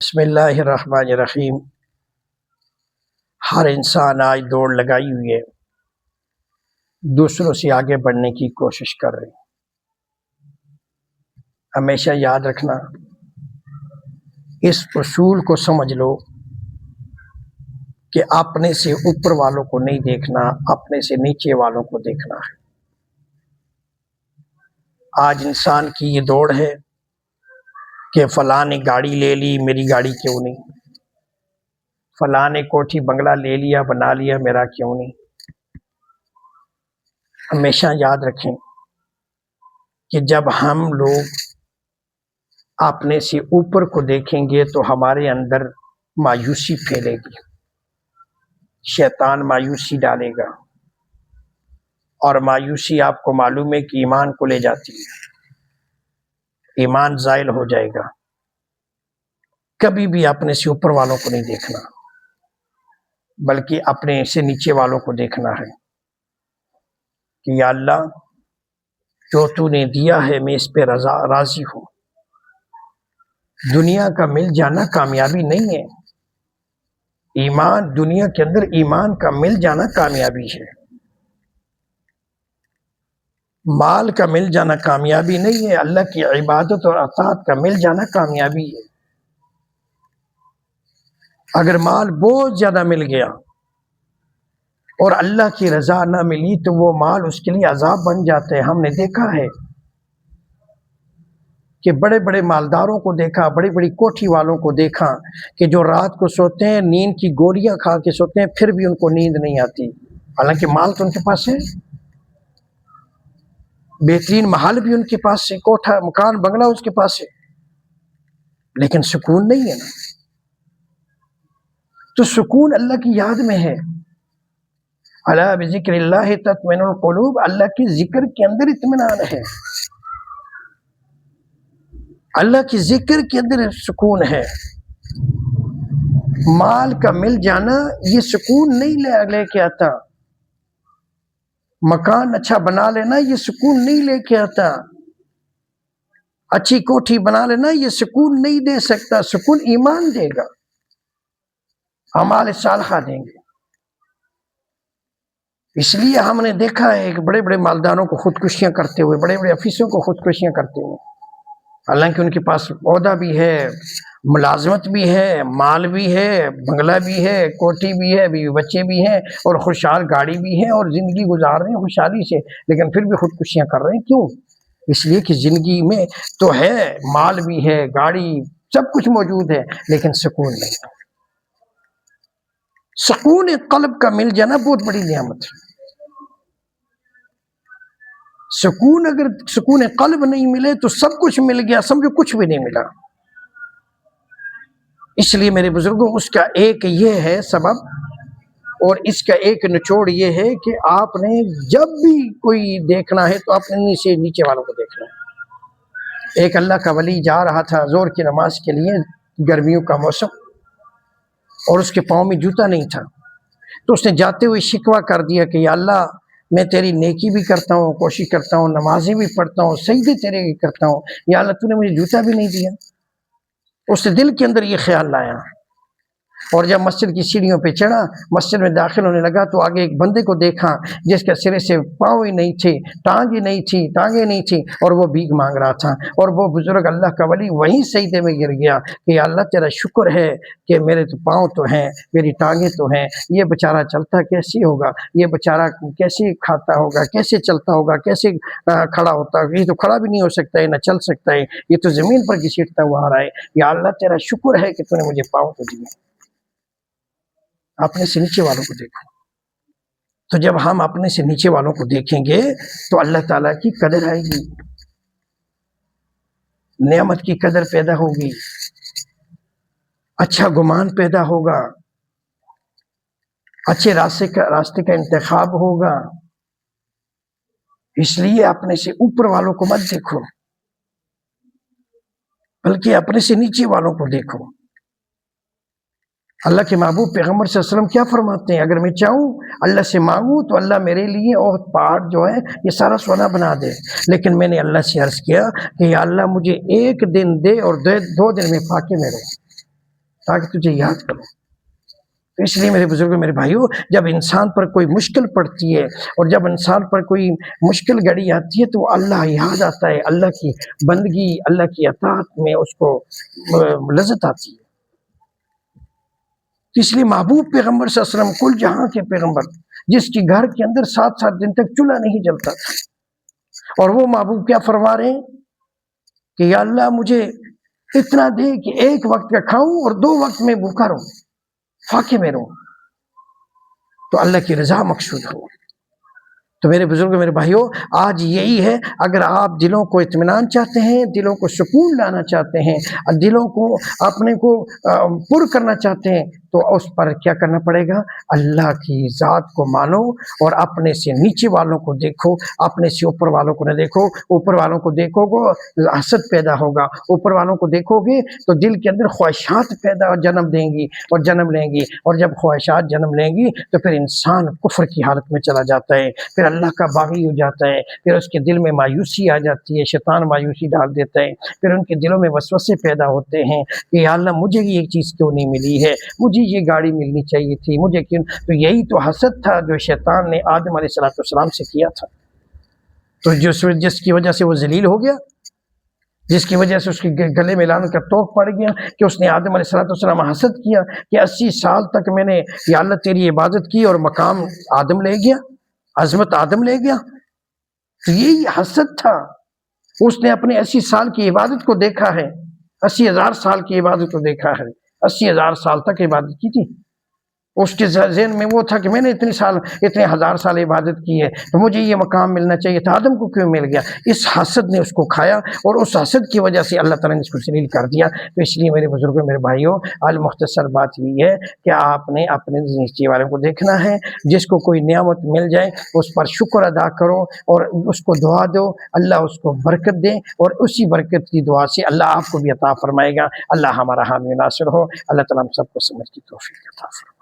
بسم اللہ الرحمن الرحیم۔ ہر انسان آج دوڑ لگائی ہوئی ہے، دوسروں سے آگے بڑھنے کی کوشش کر رہے ہیں۔ ہمیشہ یاد رکھنا، اس اصول کو سمجھ لو کہ اپنے سے اوپر والوں کو نہیں دیکھنا، اپنے سے نیچے والوں کو دیکھنا ہے۔ آج انسان کی یہ دوڑ ہے کہ فلاں نے گاڑی لے لی، میری گاڑی کیوں نہیں؟ فلاں نے کوٹھی بنگلہ لے لیا، بنا لیا، میرا کیوں نہیں؟ ہمیشہ یاد رکھیں کہ جب ہم لوگ اپنے سے اوپر کو دیکھیں گے تو ہمارے اندر مایوسی پھیلے گی، شیطان مایوسی ڈالے گا، اور مایوسی آپ کو معلوم ہے کہ ایمان کو لے جاتی ہے، ایمان زائل ہو جائے گا۔ کبھی بھی اپنے سے اوپر والوں کو نہیں دیکھنا، بلکہ اپنے سے نیچے والوں کو دیکھنا ہے کہ یا اللہ جو تو نے دیا ہے میں اس پہ راضی ہوں۔ دنیا کا مل جانا کامیابی نہیں ہے، ایمان دنیا کے اندر ایمان کا مل جانا کامیابی ہے، مال کا مل جانا کامیابی نہیں ہے، اللہ کی عبادت اور اطاعت کا مل جانا کامیابی ہے۔ اگر مال بہت زیادہ مل گیا اور اللہ کی رضا نہ ملی تو وہ مال اس کے لیے عذاب بن جاتا ہے۔ ہم نے دیکھا ہے کہ بڑے بڑے مالداروں کو دیکھا، بڑی بڑی کوٹھی والوں کو دیکھا کہ جو رات کو سوتے ہیں نیند کی گولیاں کھا کے سوتے ہیں، پھر بھی ان کو نیند نہیں آتی، حالانکہ مال تو ان کے پاس ہے، بہترین محل بھی ان کے پاس ہے، کوٹھا مکان بنگلہ اس کے پاس ہے، لیکن سکون نہیں ہے نا۔ تو سکون اللہ کی یاد میں ہے۔ الا بذکر اللہ تطمئن القلوب، اللہ کے ذکر کے اندر اطمینان ہے، اللہ کی ذکر کے اندر سکون ہے۔ مال کا مل جانا یہ سکون نہیں لے کے آتا، مکان اچھا بنا لینا یہ سکون نہیں لے کے آتا، اچھی کوٹھی بنا لینا یہ سکون نہیں دے سکتا۔ سکون ایمان دے گا، اعمال صالحہ دیں گے۔ اس لیے ہم نے دیکھا ہے کہ بڑے بڑے مالداروں کو خودکشیاں کرتے ہوئے، بڑے بڑے افیسروں کو خودکشیاں کرتے ہوئے، حالانکہ ان کے پاس عہدہ بھی ہے، ملازمت بھی ہے، مال بھی ہے، بنگلہ بھی ہے، کوٹھی بھی ہے، بیوی بچے بھی ہیں، اور خوشحال گاڑی بھی ہے، اور زندگی گزار رہے ہیں خوشحالی سے، لیکن پھر بھی خودکشیاں کر رہے ہیں۔ کیوں؟ اس لیے کہ زندگی میں تو ہے، مال بھی ہے، گاڑی سب کچھ موجود ہے، لیکن سکون نہیں۔ سکون قلب کا مل جانا بہت بڑی نعمت ہے۔ سکون اگر سکون قلب نہیں ملے تو سب کچھ مل گیا، سمجھو کچھ بھی نہیں ملا۔ اس لیے میرے بزرگوں اس کا ایک یہ ہے سبب، اور اس کا ایک نچوڑ یہ ہے کہ آپ نے جب بھی کوئی دیکھنا ہے تو اپنے سے نیچے والوں کو دیکھنا ہے۔ ایک اللہ کا ولی جا رہا تھا ظہر کی نماز کے لیے، گرمیوں کا موسم، اور اس کے پاؤں میں جوتا نہیں تھا، تو اس نے جاتے ہوئے شکوہ کر دیا کہ یا اللہ میں تیری نیکی بھی کرتا ہوں، کوشش کرتا ہوں، نمازیں بھی پڑھتا ہوں، سجدے تیرے کرتا ہوں، یا اللہ تو نے مجھے جوتا بھی نہیں دیا۔ اس نے دل کے اندر یہ خیال لایا، اور جب مسجد کی سیڑھیوں پہ چڑھا، مسجد میں داخل ہونے لگا تو آگے ایک بندے کو دیکھا جس کے سرے سے پاؤں ہی نہیں تھے، ٹانگیں نہیں تھی، اور وہ بھیک مانگ رہا تھا، اور وہ بزرگ اللہ کا ولی وہیں سجدے میں گر گیا کہ یا اللہ تیرا شکر ہے کہ میرے تو پاؤں تو ہیں، میری ٹانگیں تو ہیں، یہ بیچارہ چلتا کیسے ہوگا، یہ بیچارہ کیسے کھاتا ہوگا، کیسے چلتا ہوگا، کیسے کھڑا ہوتا ہوگا، یہ تو کھڑا بھی نہیں ہو سکتا ہے، نہ چل سکتا ہے، یہ تو زمین پر گھسیٹتا ہوا آ رہا ہے، یا اللہ تیرا شکر ہے کہ تو نے مجھے پاؤں تو دیے۔ اپنے سے نیچے والوں کو دیکھو، تو جب ہم اپنے سے نیچے والوں کو دیکھیں گے تو اللہ تعالیٰ کی قدر آئے گی، نعمت کی قدر پیدا ہوگی، اچھا گمان پیدا ہوگا، اچھے راستے کا انتخاب ہوگا۔ اس لیے اپنے سے اوپر والوں کو مت دیکھو، بلکہ اپنے سے نیچے والوں کو دیکھو۔ اللہ کے محبوب پیغمبر صلی اللہ علیہ وسلم کیا فرماتے ہیں؟ اگر میں چاہوں اللہ سے مانگوں تو اللہ میرے لیے اور پہاڑ جو ہے یہ سارا سونا بنا دے، لیکن میں نے اللہ سے عرض کیا کہ یا اللہ مجھے ایک دن دے اور 2 دن میں فاقے میں رہے۔ تاکہ تجھے یاد کروں۔ تو اس لیے میرے بزرگوں، میرے بھائیوں، جب انسان پر کوئی مشکل پڑتی ہے اور جب انسان پر کوئی مشکل گھڑی آتی ہے تو اللہ یاد آتا ہے، اللہ کی بندگی، اللہ کی اطاعت میں اس کو لذت آتی ہے۔ اس لیے محبوب پیغمبر صلی اللہ علیہ وسلم، کل جہاں کے پیغمبر، جس کی گھر کے اندر 7 دن تک چولہا نہیں جلتا تھا، اور وہ محبوب کیا فرما رہے ہیں کہ یا اللہ مجھے اتنا دے کہ 1 وقت کا کھاؤں اور 2 وقت میں بھوکا رہوں، فاقے میں رہوں، تو اللہ کی رضا مقصود ہو۔ تو میرے بزرگوں، میرے بھائیوں، آج یہی ہے، اگر آپ دلوں کو اطمینان چاہتے ہیں، دلوں کو سکون لانا چاہتے ہیں، دلوں کو اپنے کو پر کرنا چاہتے ہیں، تو اس پر کیا کرنا پڑے گا؟ اللہ کی ذات کو مانو اور اپنے سے نیچے والوں کو دیکھو، اپنے سے اوپر والوں کو نہ دیکھو۔ اوپر والوں کو دیکھو گے حسد پیدا ہوگا، اوپر والوں کو دیکھو گے تو دل کے اندر خواہشات پیدا جنم دیں گی اور جنم لیں گی، اور جب خواہشات جنم لیں گی تو پھر انسان کفر کی حالت میں چلا جاتا ہے، پھر اللہ کا باغی ہو جاتا ہے، پھر اس کے دل میں مایوسی آ جاتی ہے، شیطان مایوسی ڈال دیتا ہے، پھر ان کے دلوں میں وسوسے پیدا ہوتے ہیں کہ یا اللہ مجھے یہ چیز کیوں نہیں ملی ہے، مجھے یہ گاڑی ملنی چاہیے تھی، مجھے کیوں؟ تو یہی تو حسد تھا جو شیطان نے آدم علیہ السلام سے کیا تھا، تو جس کی وجہ سے وہ ذلیل ہو گیا، جس کی وجہ سے اس کے گلے میں لعنت کا توق پڑ گیا کہ اس نے آدم علیہ السلام حسد کیا کہ 80 سال تک میں نے یا اللہ تیری عبادت کی اور مقام آدم لے گیا، عظمت آدم لے گیا۔ تو یہی حسد تھا، اس نے اپنے 80 سال کی عبادت کو دیکھا ہے، 80,000 سال کی عبادت کو دیکھا ہے، 80,000 سال تک عبادت کی تھی، اس کے ذہن میں وہ تھا کہ میں نے اتنے 1000 سال عبادت کی ہے تو مجھے یہ مقام ملنا چاہیے تھا، آدم کو کیوں مل گیا؟ اس حسد نے اس کو کھایا اور اس حسد کی وجہ سے اللہ تعالیٰ نے اس کو ذلیل کر دیا۔ تو اس لیے میرے بزرگوں، میرے بھائیوں، المختصر بات یہ ہے کہ آپ نے اپنے نیچے والوں کو دیکھنا ہے، جس کو کوئی نعمت مل جائے اس پر شکر ادا کرو اور اس کو دعا دو، اللہ اس کو برکت دے، اور اسی برکت کی دعا سے اللہ آپ کو بھی عطا فرمائے گا۔ اللہ ہمارا حامی ناصر ہو، اللہ تعالیٰ ہم سب کو سمجھ کی توفیق عطا فرمائے۔